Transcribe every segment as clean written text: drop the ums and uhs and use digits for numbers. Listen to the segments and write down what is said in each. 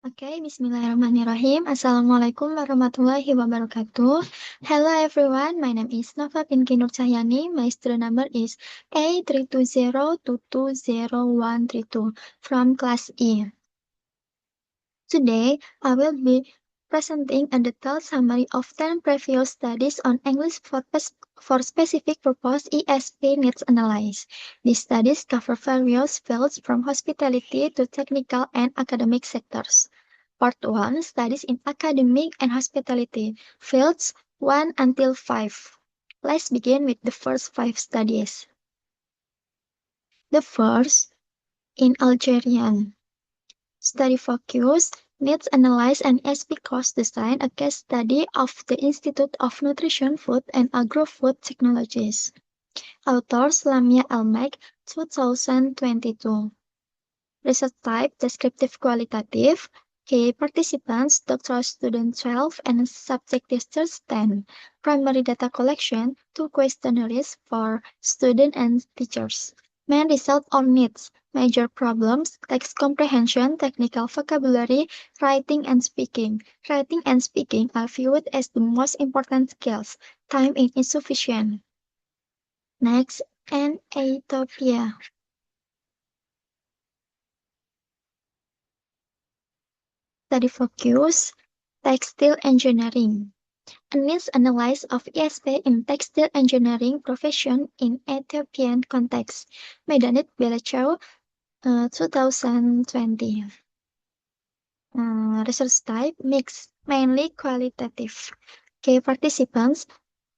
Okay, Bismillahirrahmanirrahim. Assalamualaikum warahmatullahi wabarakatuh. Hello everyone, my name is Nova Pinky Nur Cahyani. My student number is A320220132 from class E. Today, I will be presenting a detailed summary of 10 previous studies on English for specific purpose ESP needs analysis. These studies cover various fields from hospitality to technical and academic sectors. Part 1, Studies in Academic and Hospitality, fields 1 until 5. Let's begin with the first 5 studies. The first, in Algerian. Study focus, needs analyze and ESP cost design, a case study of the Institute of Nutrition, Food and Agro-Food Technologies. Authors Lamia Elmek, 2022. Research type, descriptive qualitative. Key participants, doctoral student 12 and subject testers 10. Primary data collection, 2 questionnaires for students and teachers. Main result or needs, major problems, text comprehension, technical vocabulary, writing and speaking. Writing and speaking are viewed as the most important skills. Time is insufficient. Next, Ethiopia. Study focus, textile engineering. A needs analysis of ESP in textile engineering profession in Ethiopian context. Medanit Belechow, 2020. Research type mixed, mainly qualitative. Key participants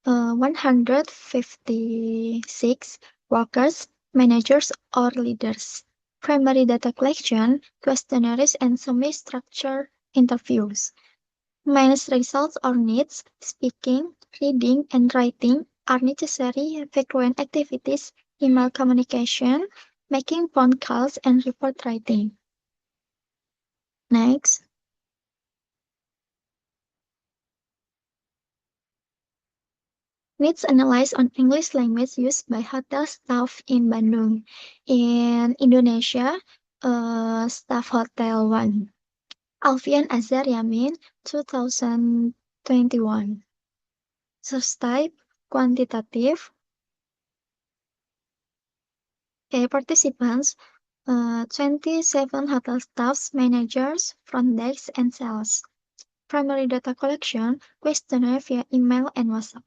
156 workers, managers, or leaders. Primary data collection, questionnaires, and semi-structured interviews. Main results or needs, speaking, reading, and writing are necessary frequent activities, email communication, making phone calls, and report writing. Next. Needs analysis on English language used by hotel staff in Bandung. In Indonesia, staff hotel 1. Alfian Azhar Yamin, 2021. Source type, quantitative. Okay, participants, 27 hotel staffs, managers, front desk, and sales. Primary data collection, questionnaire via email and WhatsApp.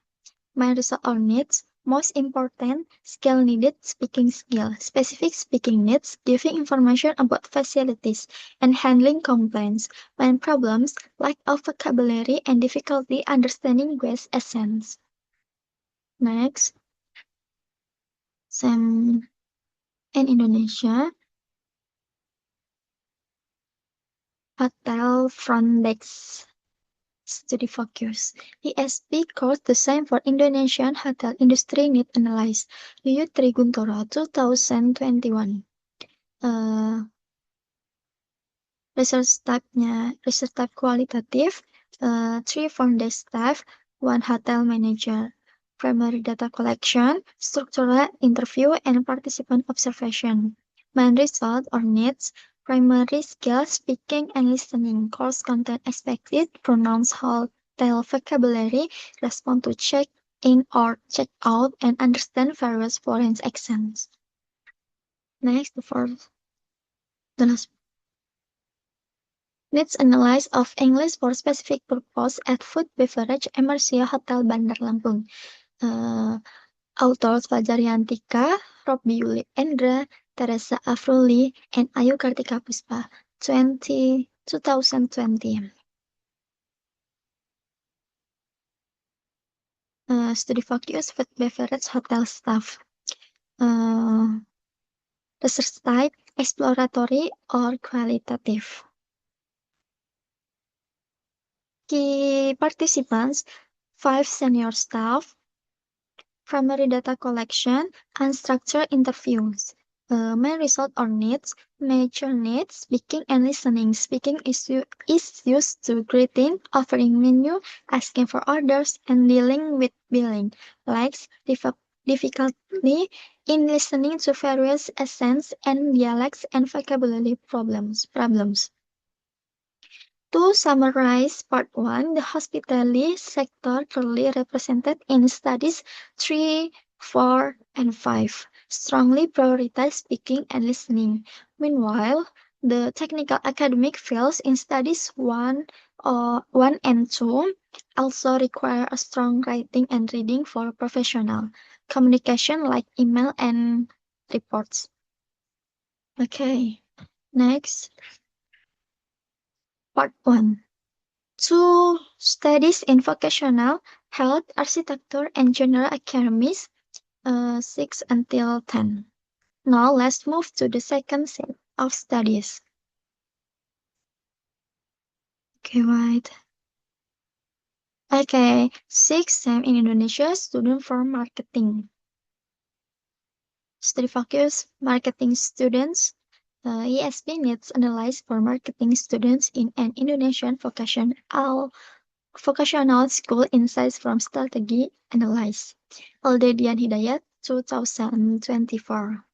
Main result or needs, most important, skill needed, speaking skill. Specific speaking needs, giving information about facilities and handling complaints. Main problems, lack of vocabulary and difficulty understanding guest essence. Next. Same in Indonesia. Hotel front desk. Study focus. ESP course design for Indonesian hotel industry need analysis. Yuyut Triguntoro, 2021. Research type kualitatif, 3 front desk staff, 1 hotel manager. Primary data collection, structural interview, and participant observation. Main result or needs, primary skills, speaking and listening. Course content expected, pronounce hotel vocabulary, respond to check-in or check-out, and understand various foreign accents. Next, the last needs analysis of English for specific purpose at Food Beverage Emersia Hotel Bandar Lampung. Authors Fajar Yantika, Robby Yuli Endra, Teresa Afruli, and Ayu Kartika Puspa, 2020. Study focus Food Beverage Hotel staff. Research type exploratory or qualitative. Key participants 5 senior staff. Primary data collection, unstructured interviews. Main result or needs, major needs, speaking and listening. Speaking is used to greeting, offering menu, asking for orders, and dealing with billing. Lacks difficulty in listening to various accents and dialects and vocabulary problems. To summarize part 1, the hospitality sector clearly represented in studies 3, 4, and 5 strongly prioritize speaking and listening. Meanwhile, the technical academic fields in studies 1 and 2 also require a strong writing and reading for professional communication like email and reports. Okay, next, part 1. Two studies in vocational health, architecture, and general academies, 6 until 10. Now let's move to the second set of studies. Okay, right. Okay, 6 SEM in Indonesia, student for marketing. Study focus, marketing students. ESP needs analyze for marketing students in an Indonesian vocational school insights from strategy analyze. Aldedian Hidayat, 2024.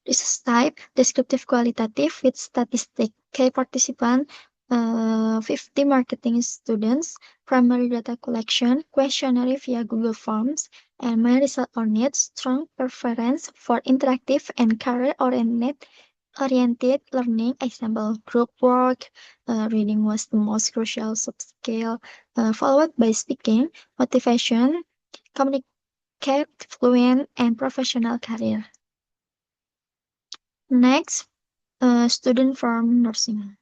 Research type, descriptive qualitative with statistic. Key participant, 50 marketing students, primary data collection, questionnaire via Google Forms, and my result on it, strong preference for interactive and career-oriented learning, example, group work, reading was the most crucial soft skill, followed by speaking, motivation, communicate, fluent, and professional career. Next, student from nursing.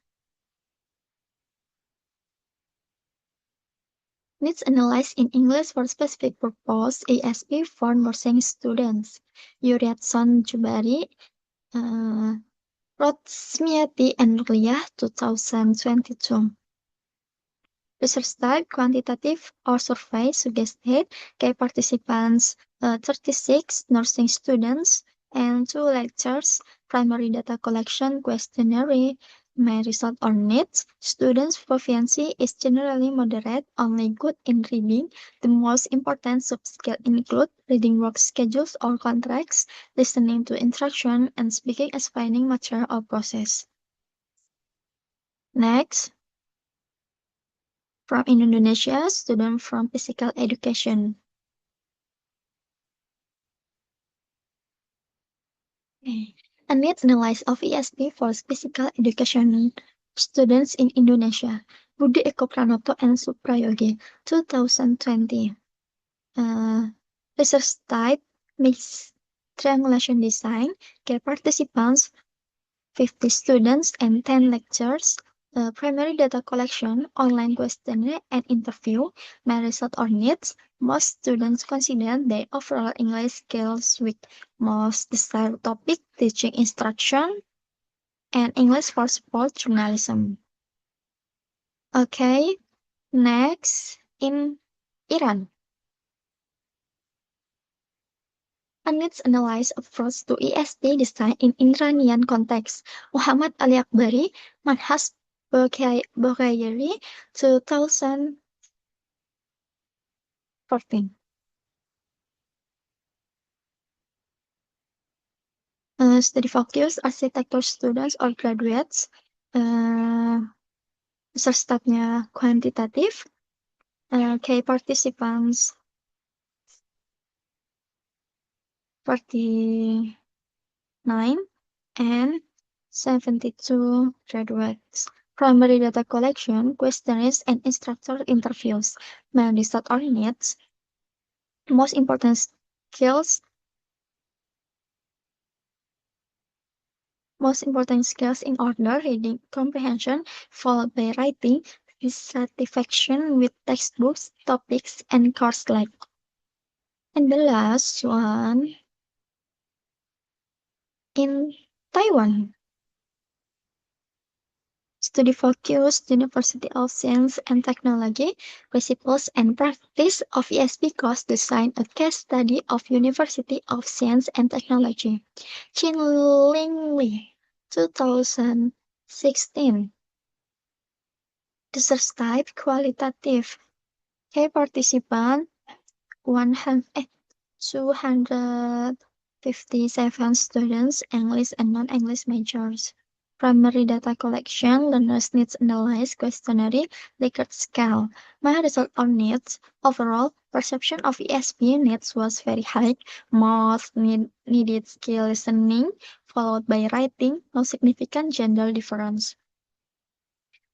Needs analyzed in English for specific purpose, ESP for nursing students. Yuriatson Jubari, Rotsmiati and Ruliah, 2022. Research type, quantitative or survey, suggested. Key participants, 36 nursing students and 2 lectures. Primary data collection, questionnaire, may result or needs. Students' proficiency is generally moderate, only good in reading. The most important sub-skills include reading work schedules or contracts, listening to instruction, and speaking explaining material or process. Next, from Indonesia, student from physical education. Okay. A needs analysis of ESP for physical education students in Indonesia. Budi Eko Pranoto and Suprayogi, 2020. Research type, mixed triangulation design, care participants, 50 students and 10 lectures, primary data collection, online questionnaire and interview, may result or needs. Most students consider their overall English skills with most desired topic, teaching instruction, and English for sport journalism. Okay, next, in Iran. A needs analysis approach to ESP design in Iranian context. Muhammad Ali Akbari, Manhaj Boghayeri, 2014. Study focus, architecture students or graduates. Research type-nya quantitative. Key participants 49 and 72 graduates. Primary data collection, questionnaires, and instructor interviews. Main result or needs. Most important skills in order: reading comprehension, followed by writing, dissatisfaction with textbooks, topics, and course like. And the last one, in Taiwan. Study focus, University of Science and Technology, Principles and Practice of ESP course design, a case study of University of Science and Technology. Chin Ling Li, 2016. Research type, qualitative. Key participant, 257 students, English and non-English majors. primary data collection, learners needs analysis, questionnaire, Likert scale. My result on needs, overall, perception of ESP needs was very high. Most needed skill listening, followed by writing, no significant gender difference.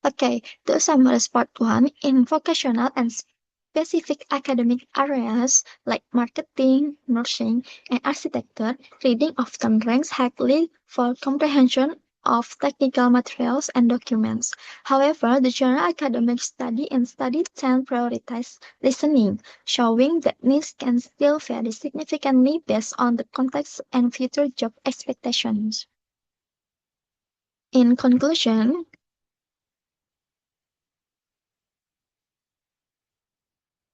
Okay, to summarize part 1, in vocational and specific academic areas like marketing, nursing, and architecture, reading often ranks highly for comprehension of technical materials and documents. However, the general academic study and study tend prioritize listening, showing that needs can still vary significantly based on the context and future job expectations. In conclusion,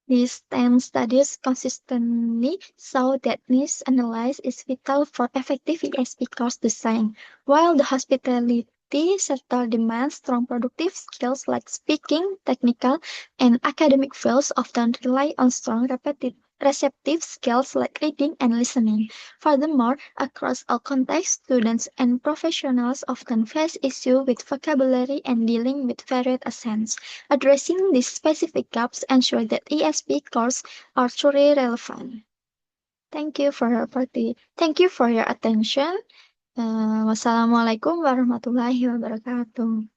these 10 studies consistently show that needs analysis is vital for effective ESP course design, while the hospitality sector demands strong productive skills like speaking, technical, and academic fields often rely on strong receptive skills like reading and listening. Furthermore, across all contexts, students and professionals often face issues with vocabulary and dealing with varied accents. Addressing these specific gaps ensure that ESP courses are truly relevant. Thank you for your attention. Wassalamualaikum warahmatullahi wabarakatuh.